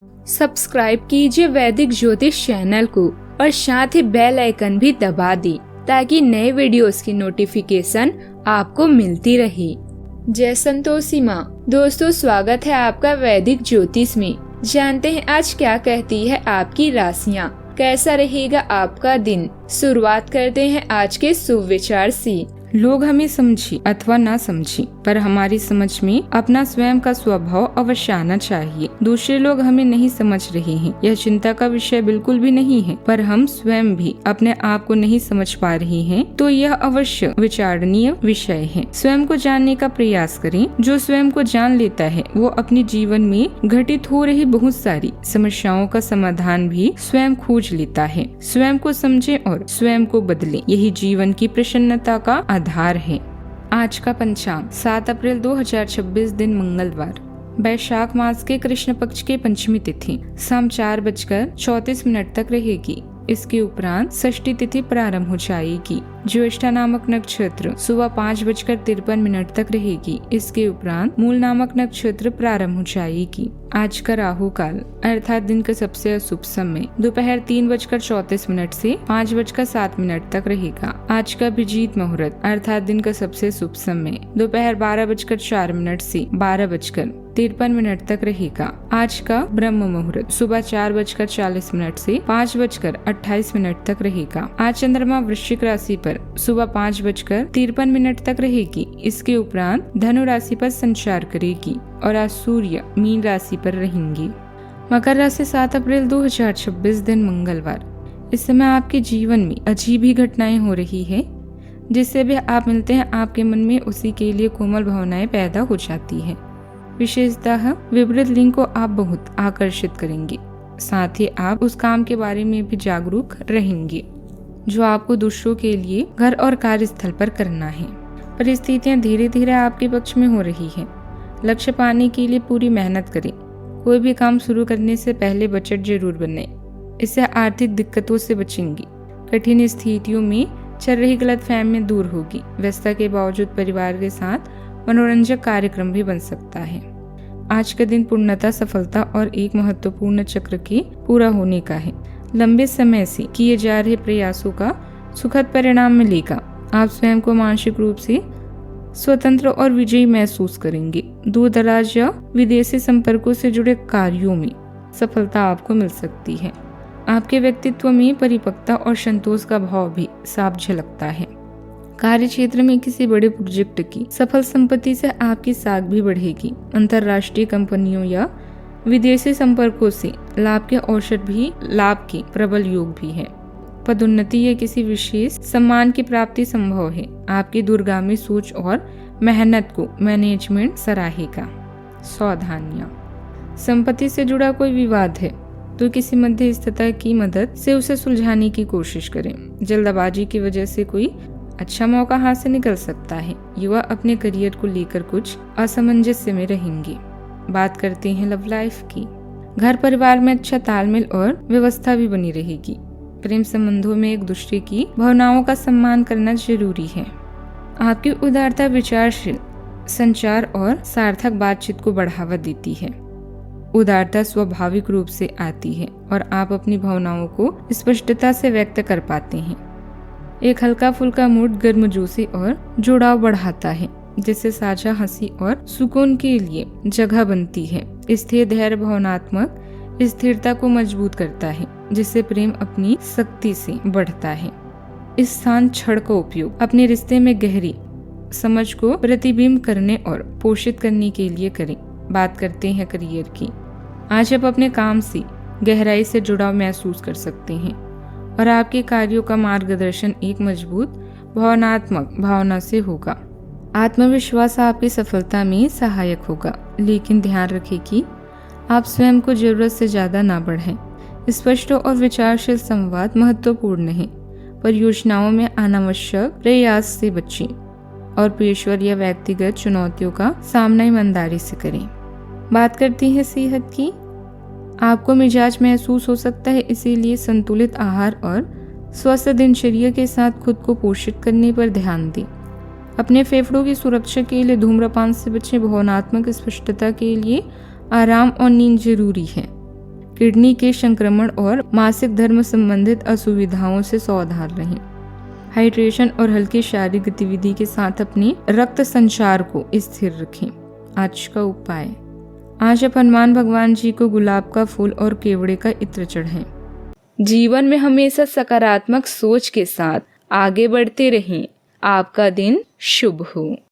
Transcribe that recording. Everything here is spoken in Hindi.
सब्सक्राइब कीजिए वैदिक ज्योतिष चैनल को और साथ ही बेल आइकन भी दबा दी ताकि नए वीडियोस की नोटिफिकेशन आपको मिलती रहे। जय संतोषी माँ। दोस्तों, स्वागत है आपका वैदिक ज्योतिष में। जानते हैं आज क्या कहती है आपकी राशियाँ, कैसा रहेगा आपका दिन। शुरुआत करते हैं आज के शुभ विचार से। लोग हमें समझे अथवा ना समझे, पर हमारी समझ में अपना स्वयं का स्वभाव अवश्य आना चाहिए। दूसरे लोग हमें नहीं समझ रहे हैं, यह चिंता का विषय बिल्कुल भी नहीं है, पर हम स्वयं भी अपने आप को नहीं समझ पा रहे हैं तो यह अवश्य विचारणीय विषय है। स्वयं को जानने का प्रयास करें। जो स्वयं को जान लेता है वो अपने जीवन में घटित हो रही बहुत सारी समस्याओं का समाधान भी स्वयं खोज लेता है। स्वयं को समझे और स्वयं को बदले, यही जीवन की प्रसन्नता का आधार है। आज का पंचांग 7 अप्रैल 2026 दिन मंगलवार, वैशाख मास के कृष्ण पक्ष के पंचमी तिथि शाम 4:34 तक रहेगी। इसके उपरांत षष्ठी तिथि प्रारंभ हो जाएगी। ज्येष्ठा नामक नक्षत्र सुबह 5:53 तक रहेगी। इसके उपरांत मूल नामक नक्षत्र प्रारंभ हो जाएगी। आज का राहु काल अर्थात दिन का सबसे अशुभ समय दोपहर 3:34 से 5:07 तक रहेगा। आज का अभिजीत मुहूर्त अर्थात दिन का सबसे शुभ समय दोपहर 12:04 से 12:53 तक रहेगा। आज का ब्रह्म मुहूर्त सुबह 4:40 से 5:28 तक रहेगा। आज चंद्रमा वृश्चिक राशि पर सुबह 5:53 तक रहेगी। इसके उपरांत धनु राशि पर संचार करेगी और आज सूर्य मीन राशि पर रहेंगे। मकर राशि 7 अप्रैल 2026 दिन मंगलवार। इस समय आपके जीवन में अजीब ही घटनाएं हो रही है। जिससे भी आप मिलते हैं आपके मन में उसी के लिए कोमल भावनाएं पैदा हो जाती है। विशेषतः विपरीत लिंग को आप बहुत आकर्षित करेंगे। साथ ही आप उस काम के बारे में भी जागरूक रहेंगे जो आपको दूसरों के लिए घर और कार्यस्थल पर करना है। परिस्थितियां धीरे धीरे आपके पक्ष में हो रही है। लक्ष्य पाने के लिए पूरी मेहनत करें। कोई भी काम शुरू करने से पहले बजट जरूर बनाएं। इससे आर्थिक दिक्कतों से बचेंगे। कठिन स्थितियों में चल रही गलतफहमी दूर होगी। व्यस्तता के बावजूद परिवार के साथ मनोरंजक कार्यक्रम भी बन सकता है। आज का दिन पूर्णतः सफलता और एक महत्वपूर्ण चक्र के पूरा होने का है। लंबे समय से किए जा रहे प्रयासों का सुखद परिणाम मिलेगा। आप स्वयं को मानसिक रूप से स्वतंत्र और विजयी महसूस करेंगे। दूर दराज या विदेशी संपर्कों से जुड़े कार्यों में सफलता आपको मिल सकती है। आपके व्यक्तित्व में परिपक्वता और संतोष का भाव भी साफ झलकता है। कार्य क्षेत्र में किसी बड़े प्रोजेक्ट की सफल संपत्ति से आपकी साख भी बढ़ेगी। अंतर्राष्ट्रीय कंपनियों या विदेशी संपर्कों से लाभ के अवसर भी लाभ के प्रबल योग भी है। पदोन्नति या किसी विशेष सम्मान की प्राप्ति संभव है। आपकी दूरगामी सोच और मेहनत को मैनेजमेंट सराहेगा। सावधानियां, संपत्ति से जुड़ा कोई विवाद है तो किसी मध्यस्थता की मदद से उसे सुलझाने की कोशिश करें। जल्दबाजी की वजह से कोई अच्छा मौका हाथ से निकल सकता है। युवा अपने करियर को लेकर कुछ असमंजस्य में रहेंगे। बात करते हैं लव लाइफ की। घर परिवार में अच्छा तालमेल और व्यवस्था भी बनी रहेगी। प्रेम संबंधों में एक दूसरे की भावनाओं का सम्मान करना जरूरी है। आपकी उदारता विचारशील संचार और सार्थक बातचीत को बढ़ावा देती है। उदारता स्वाभाविक रूप से आती है और आप अपनी भावनाओं को स्पष्टता से व्यक्त कर पाते हैं। एक हल्का फुल्का मूड गर्मजोशी और जुड़ाव बढ़ाता है, जिससे साझा हंसी और सुकून के लिए जगह बनती है। स्थिर धैर्य भावनात्मक स्थिरता को मजबूत करता है, जिससे प्रेम अपनी शक्ति से बढ़ता है। इस स्थान क्षण का उपयोग अपने रिश्ते में गहरी समझ को प्रतिबिंब करने और पोषित करने के लिए करें। बात करते हैं करियर की। आज आप अपने काम से गहराई से जुड़ाव महसूस कर सकते हैं और आपके कार्यों का मार्गदर्शन एक मजबूत भावनात्मक भावना से होगा। आत्मविश्वास आपकी सफलता में सहायक होगा, लेकिन ध्यान रखें कि आप स्वयं को जरूरत से ज्यादा ना बढ़ाएं। स्पष्ट और विचारशील संवाद महत्वपूर्ण है। परियोजनाओं में अनावश्यक प्रयास से बचें और पेशेवर या व्यक्तिगत चुनौतियों का सामना ईमानदारी से करें। बात करती है सेहत की। आपको मिजाज महसूस हो सकता है, इसीलिए संतुलित आहार और स्वस्थ दिनचर्या के साथ खुद को पोषित करने पर ध्यान दें। अपने फेफड़ों की सुरक्षा के लिए धूम्रपान से बचें। भावनात्मक स्पष्टता के लिए आराम और नींद जरूरी है। किडनी के संक्रमण और मासिक धर्म संबंधित असुविधाओं से सावधान रहें। हाइड्रेशन और हल्की शारीरिक गतिविधि के साथ अपने रक्त संचार को स्थिर रखें। आज का उपाय, आज आप हनुमान भगवान जी को गुलाब का फूल और केवड़े का इत्र चढ़ाएं। जीवन में हमेशा सकारात्मक सोच के साथ आगे बढ़ते रहें। आपका दिन शुभ हो।